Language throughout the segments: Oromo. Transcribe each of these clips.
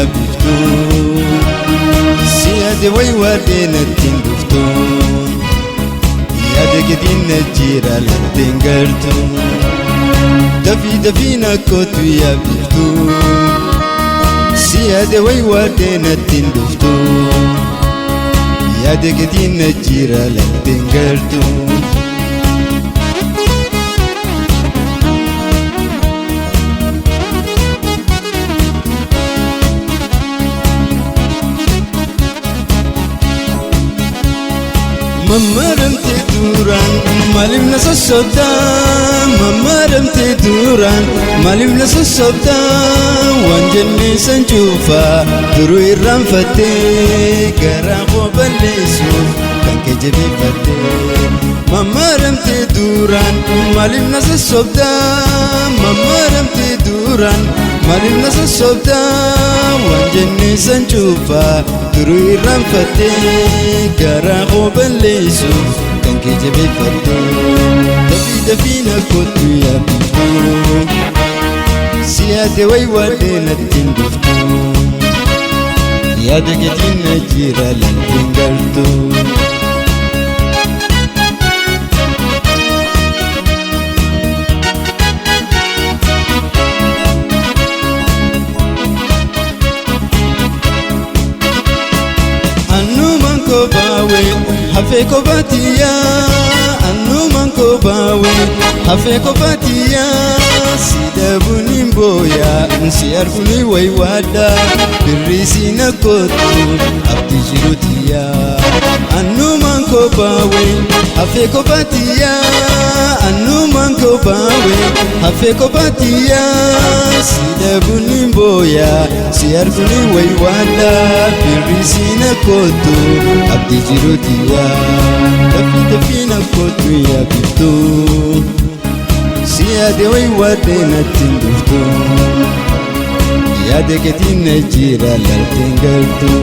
yaabiftu siyaade way waadeenattiin dhuftu yaada keetiin jira latteen gartu dafii nakkootu yaabiftu siyaade way waadeenattiin dhuftu yaada keetiin jira latteen gartu Mamaramte duran malim na sasabda Mamaramte duran malim na sasabda Wanjani sanchufa duru irranfate Garaan ko balleessuuf kan kee jabeeffate Mamaramte duran malim na sasabda Mamaramte duran malim na sasabda Wanjani sanchufa duru irranfate Garaan ko balleessuuf kan kee jabeeffate dafii nakkootu yaabiftu siyaade way waadeenattiin dhuftu yaada keetiin jira latteen gartu Hafe kopatiya annuman kobawe hafe kopatiya sidabuni mboya nsi arfuni waywada birisi nakotu abdi jirutiya annuman kobawe hafe kopatiya annuman kobawe hafe kopatiya sidabuni mboya si arfuni waywada birisi nakotu abdi jirutiya dafii nakkootu yaabiftu siyaade way waadeenattiin dhuftu yaada keetiin jira latteen gartu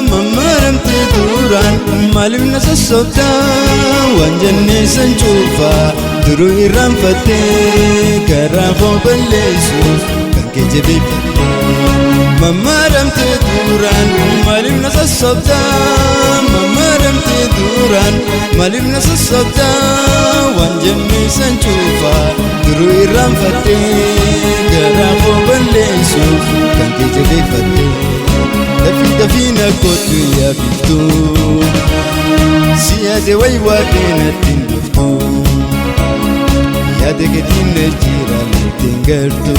Mamaramte duran malim na sasabda Wanjani sanchufa duru irranfate Garaan ko balleessuuf kan kee jabeeffate Mamaramte duran malim na sasabda Mamaramte duran malim na sasabda Wanjani sanchufa duru irranfate Garaan ko balleessuuf kan kee jabeeffate dafii nakkootu yaabiftu siyaade way waadeenattiin dhuftu yaada keetiin jira latteen gartu